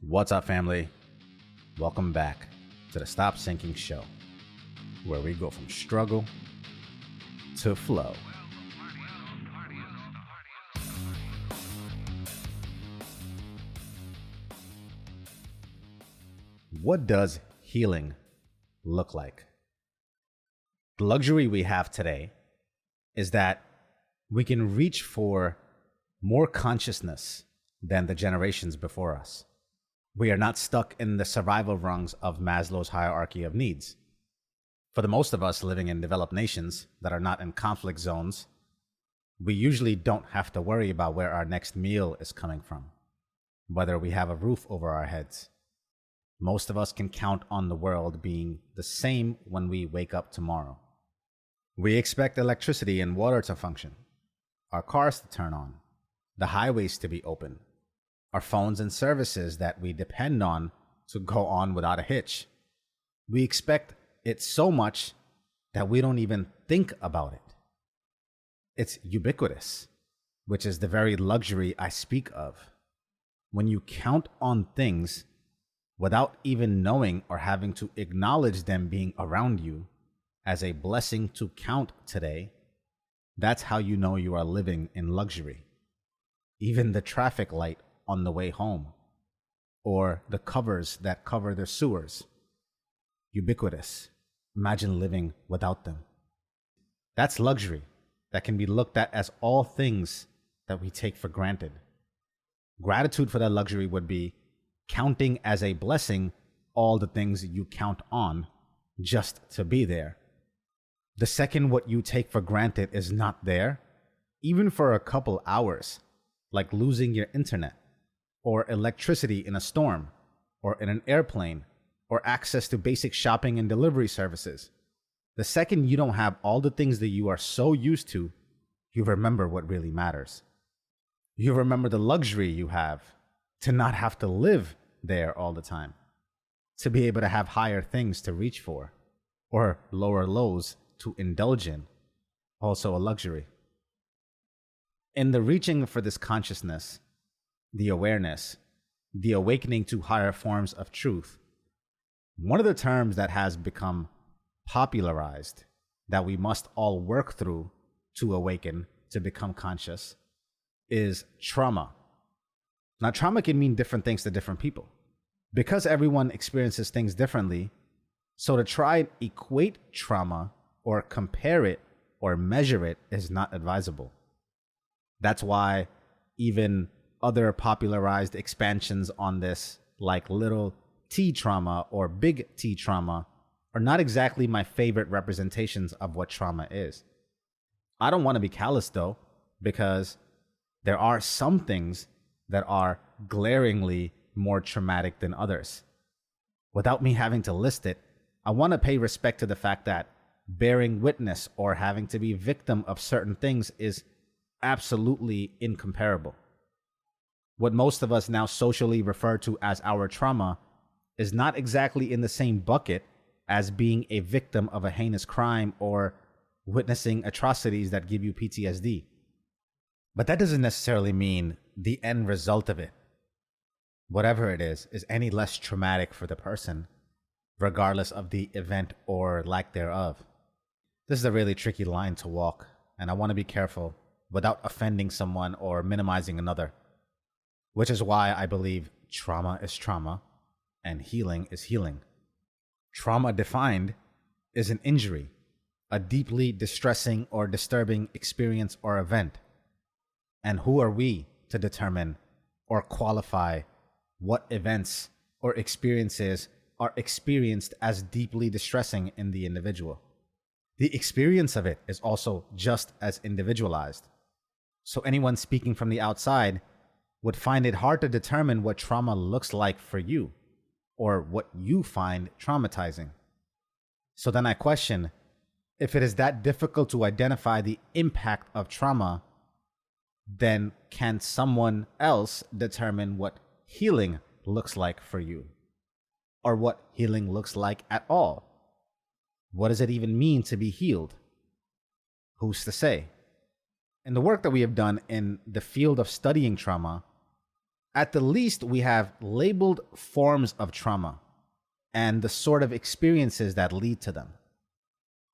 What's up, family? Welcome back to the Stop Sinking Show, where we go from struggle to flow. What does healing look like? The luxury we have today is that we can reach for more consciousness than the generations before us. We are not stuck in the survival rungs of Maslow's hierarchy of needs. For the most of us living in developed nations that are not in conflict zones, we usually don't have to worry about where our next meal is coming from, whether we have a roof over our heads. Most of us can count on the world being the same when we wake up tomorrow. We expect electricity and water to function, our cars to turn on, the highways to be open, our phones and services that we depend on to go on without a hitch. We expect it so much that we don't even think about it. It's ubiquitous, which is the very luxury I speak of. When you count on things without even knowing or having to acknowledge them being around you as a blessing to count today, that's how you know you are living in luxury. Even the traffic light on the way home, or the covers that cover the sewers. Ubiquitous. Imagine living without them. That's luxury that can be looked at as all things that we take for granted. Gratitude for that luxury would be counting as a blessing all the things you count on just to be there. The second what you take for granted is not there, even for a couple hours, like losing your internet, or electricity in a storm, or in an airplane, or access to basic shopping and delivery services. The second you don't have all the things that you are so used to, you remember what really matters. You remember the luxury you have to not have to live there all the time, to be able to have higher things to reach for, or lower lows to indulge in, also a luxury. In the reaching for this consciousness, the awareness, the awakening to higher forms of truth, one of the terms that has become popularized that we must all work through to awaken, to become conscious, is trauma. Now, trauma can mean different things to different people. Because everyone experiences things differently, so to try and equate trauma or compare it or measure it is not advisable. That's why even other popularized expansions on this, like little T trauma or big T trauma, are not exactly my favorite representations of what trauma is. I don't want to be callous though, because there are some things that are glaringly more traumatic than others. Without me having to list it, I want to pay respect to the fact that bearing witness or having to be victim of certain things is absolutely incomparable. What most of us now socially refer to as our trauma is not exactly in the same bucket as being a victim of a heinous crime or witnessing atrocities that give you PTSD. But that doesn't necessarily mean the end result of it, whatever it is any less traumatic for the person, regardless of the event or lack thereof. This is a really tricky line to walk, and I want to be careful without offending someone or minimizing another, which is why I believe trauma is trauma and healing is healing. Trauma defined is an injury, a deeply distressing or disturbing experience or event. And who are we to determine or qualify what events or experiences are experienced as deeply distressing in the individual? The experience of it is also just as individualized. So anyone speaking from the outside would find it hard to determine what trauma looks like for you or what you find traumatizing. So then I question, if it is that difficult to identify the impact of trauma, then can someone else determine what healing looks like for you? Or what healing looks like at all? What does it even mean to be healed? Who's to say? In the work that we have done in the field of studying trauma, At the least, we have labeled forms of trauma and the sort of experiences that lead to them.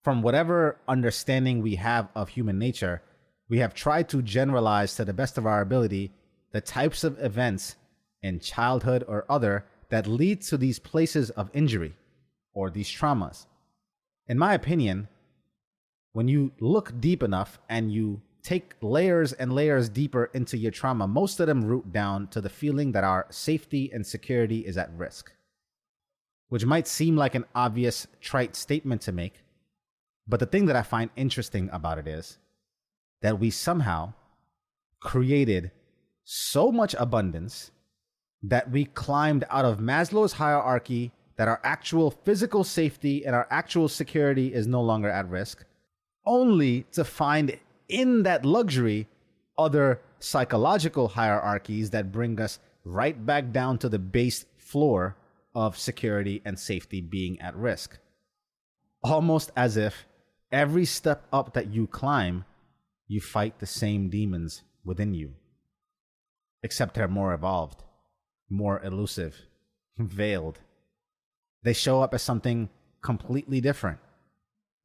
From whatever understanding we have of human nature, we have tried to generalize to the best of our ability the types of events in childhood or other that lead to these places of injury or these traumas. In my opinion, when you look deep enough and you take layers and layers deeper into your trauma, most of them root down to the feeling that our safety and security is at risk, which might seem like an obvious, trite statement to make. But the thing that I find interesting about it is that we somehow created so much abundance that we climbed out of Maslow's hierarchy, that our actual physical safety and our actual security is no longer at risk, only to find in that luxury other psychological hierarchies that bring us right back down to the base floor of security and safety being at risk. Almost as if every step up that you climb, you fight the same demons within you, except they're more evolved, more elusive, veiled. They show up as something completely different.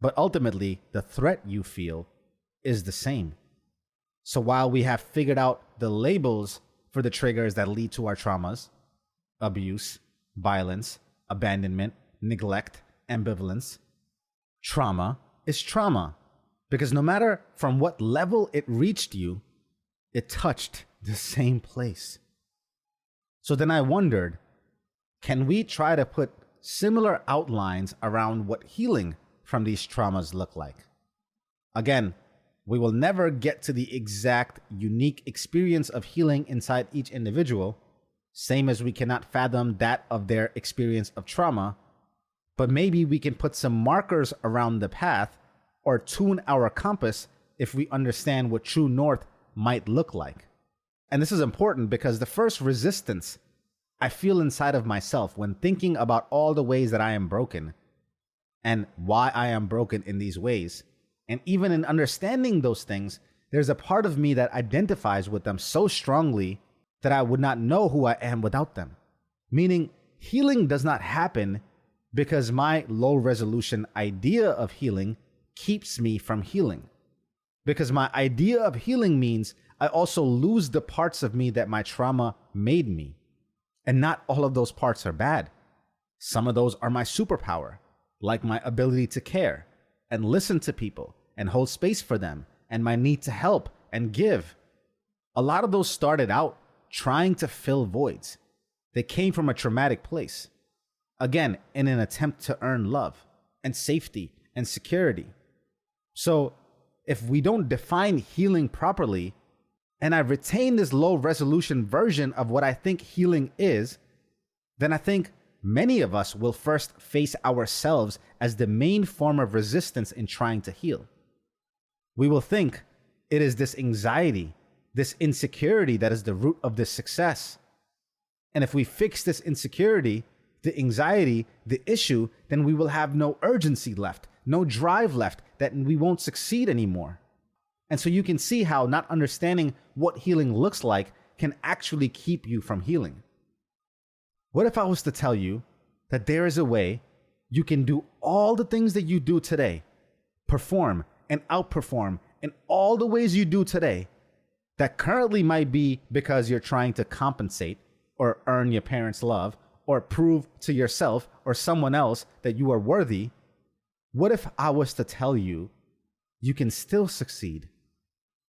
But ultimately, the threat you feel is the same. So while we have figured out the labels for the triggers that lead to our traumas, abuse, violence, abandonment, neglect, ambivalence, trauma is trauma. Because no matter from what level it reached you, it touched the same place. So then I wondered, can we try to put similar outlines around what healing from these traumas look like? Again, we will never get to the exact unique experience of healing inside each individual, same as we cannot fathom that of their experience of trauma, but maybe we can put some markers around the path or tune our compass if we understand what true north might look like. And this is important because the first resistance I feel inside of myself when thinking about all the ways that I am broken and why I am broken in these ways, and even in understanding those things, there's a part of me that identifies with them so strongly that I would not know who I am without them. Meaning, healing does not happen because my low resolution idea of healing keeps me from healing. Because my idea of healing means I also lose the parts of me that my trauma made me. And not all of those parts are bad. Some of those are my superpower, like my ability to care and listen to people and hold space for them, and my need to help and give. A lot of those started out trying to fill voids. They came from a traumatic place. Again, in an attempt to earn love and safety and security. So if we don't define healing properly, and I retain this low resolution version of what I think healing is, then I think many of us will first face ourselves as the main form of resistance in trying to heal. We will think it is this anxiety, this insecurity that is the root of this success. And if we fix this insecurity, the anxiety, the issue, then we will have no urgency left, no drive left, that we won't succeed anymore. And so you can see how not understanding what healing looks like can actually keep you from healing. What if I was to tell you that there is a way you can do all the things that you do today, perform and outperform in all the ways you do today, that currently might be because you're trying to compensate or earn your parents' love or prove to yourself or someone else that you are worthy? What if I was to tell you you can still succeed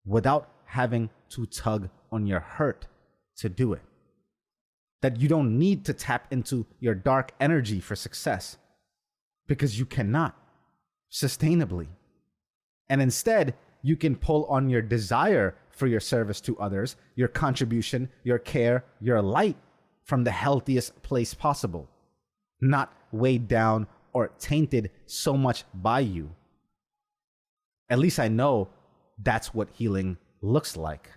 without having to tug on your hurt to do it? That you don't need to tap into your dark energy for success because you cannot sustainably. And instead, you can pull on your desire for your service to others, your contribution, your care, your light from the healthiest place possible, not weighed down or tainted so much by you. At least I know that's what healing looks like.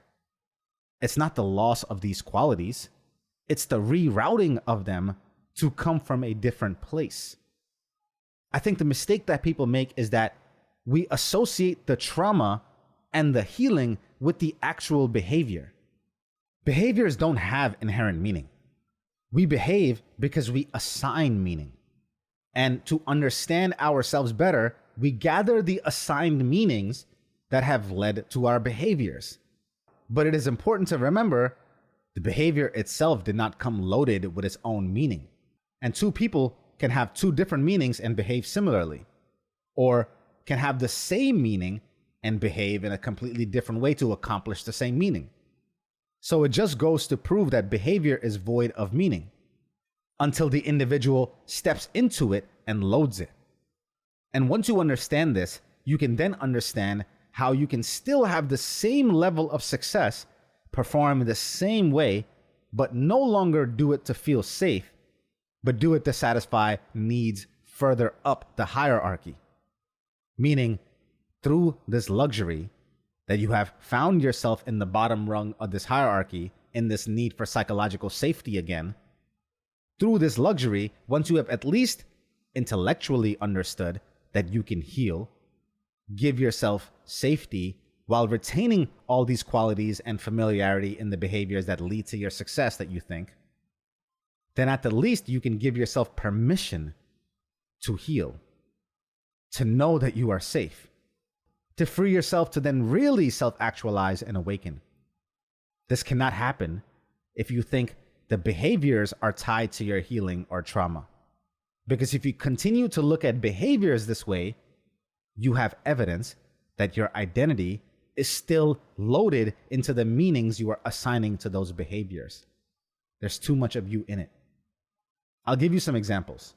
It's not the loss of these qualities. It's the rerouting of them to come from a different place. I think the mistake that people make is that we associate the trauma and the healing with the actual behavior. Behaviors don't have inherent meaning. We behave because we assign meaning. And to understand ourselves better, we gather the assigned meanings that have led to our behaviors. But it is important to remember the behavior itself did not come loaded with its own meaning. And two people can have two different meanings and behave similarly, or can have the same meaning and behave in a completely different way to accomplish the same meaning. So it just goes to prove that behavior is void of meaning until the individual steps into it and loads it. And once you understand this, you can then understand how you can still have the same level of success, perform the same way, but no longer do it to feel safe, but do it to satisfy needs further up the hierarchy. Meaning, through this luxury that you have found yourself in the bottom rung of this hierarchy, in this need for psychological safety again, through this luxury, once you have at least intellectually understood that you can heal, give yourself safety while retaining all these qualities and familiarity in the behaviors that lead to your success that you think, then at the least you can give yourself permission to heal, to know that you are safe, to free yourself to then really self-actualize and awaken. This cannot happen if you think the behaviors are tied to your healing or trauma. Because if you continue to look at behaviors this way, you have evidence that your identity is still loaded into the meanings you are assigning to those behaviors. There's too much of you in it. I'll give you some examples.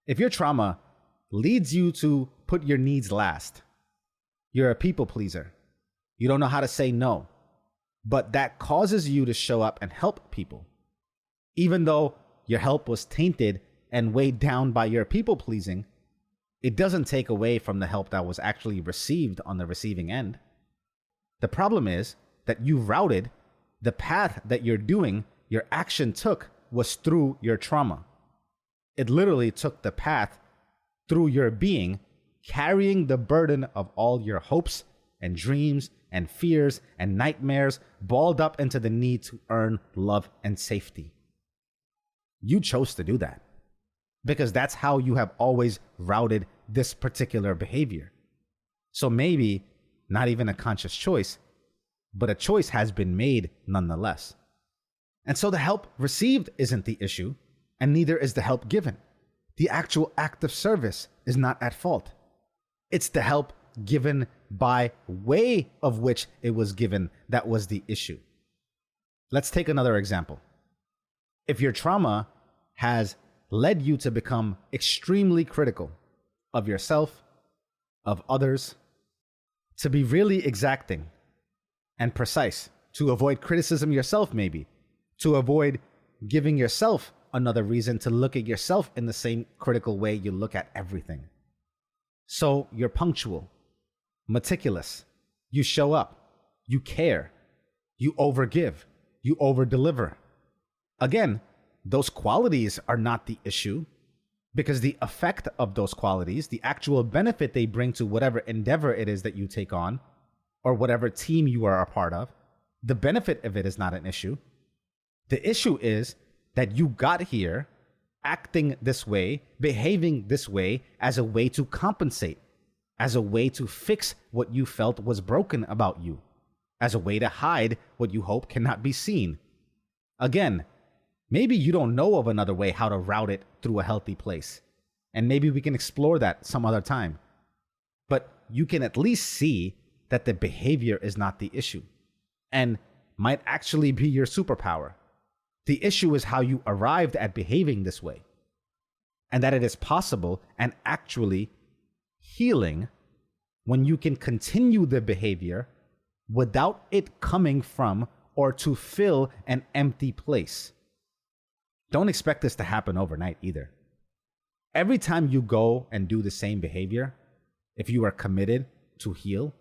If your trauma leads you to put your needs last, you're a people pleaser, you don't know how to say no, but that causes you to show up and help people, even though your help was tainted and weighed down by your people pleasing, it doesn't take away from the help that was actually received on the receiving end. The problem is that you routed the path that you're doing, your action took was through your trauma. It literally took the path through your being, carrying the burden of all your hopes and dreams and fears and nightmares balled up into the need to earn love and safety. You chose to do that because that's how you have always routed this particular behavior. So maybe not even a conscious choice, but a choice has been made nonetheless. And so the help received isn't the issue, and neither is the help given. The actual act of service is not at fault. It's the help given by way of which it was given that was the issue. Let's take another example. If your trauma has led you to become extremely critical of yourself, of others, to be really exacting and precise, to avoid criticism yourself maybe, to avoid giving yourself another reason to look at yourself in the same critical way you look at everything. So you're punctual, meticulous, you show up, you care, you overgive, you overdeliver. Again, those qualities are not the issue because the effect of those qualities, the actual benefit they bring to whatever endeavor it is that you take on or whatever team you are a part of, the benefit of it is not an issue. The issue is that you got here acting this way, behaving this way as a way to compensate, as a way to fix what you felt was broken about you, as a way to hide what you hope cannot be seen. Again, maybe you don't know of another way how to route it through a healthy place, and maybe we can explore that some other time. But you can at least see that the behavior is not the issue and might actually be your superpower. The issue is how you arrived at behaving this way, and that it is possible and actually healing when you can continue the behavior without it coming from or to fill an empty place. Don't expect this to happen overnight either. Every time you go and do the same behavior, if you are committed to heal,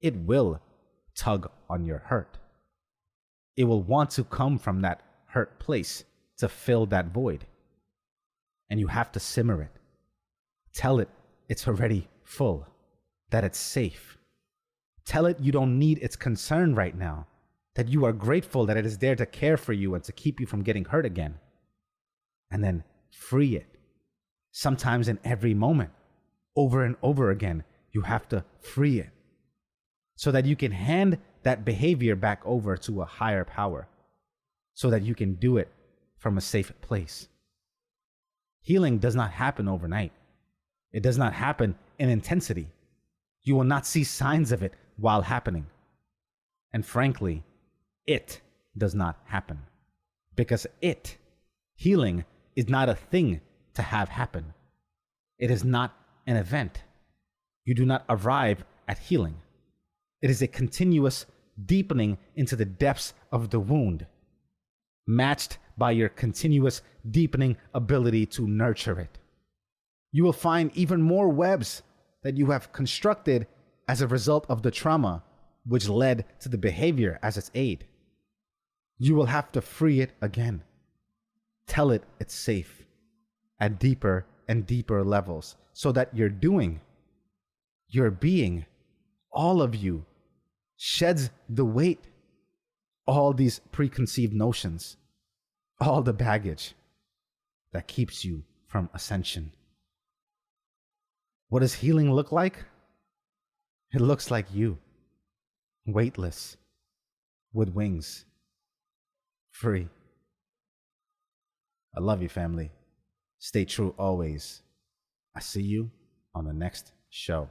it will tug on your hurt. It will want to come from that hurt place to fill that void. And you have to simmer it. Tell it it's already full, that it's safe. Tell it you don't need its concern right now, that you are grateful that it is there to care for you and to keep you from getting hurt again. And then free it. Sometimes in every moment, over and over again, you have to free it so that you can hand that behavior back over to a higher power, so that you can do it from a safe place. Healing does not happen overnight. It does not happen in intensity. You will not see signs of it while happening. And frankly, it does not happen. Because healing, is not a thing to have happen. It is not an event. You do not arrive at healing. It is a continuous deepening into the depths of the wound, matched by your continuous deepening ability to nurture it. You will find even more webs that you have constructed as a result of the trauma, which led to the behavior as its aid. You will have to free it again. Tell it it's safe at deeper and deeper levels, so that your doing, your being, all of you sheds the weight, all these preconceived notions, all the baggage that keeps you from ascension. What does healing look like? It looks like you, weightless, with wings, free. I love you, family. Stay true always. I see you on the next show.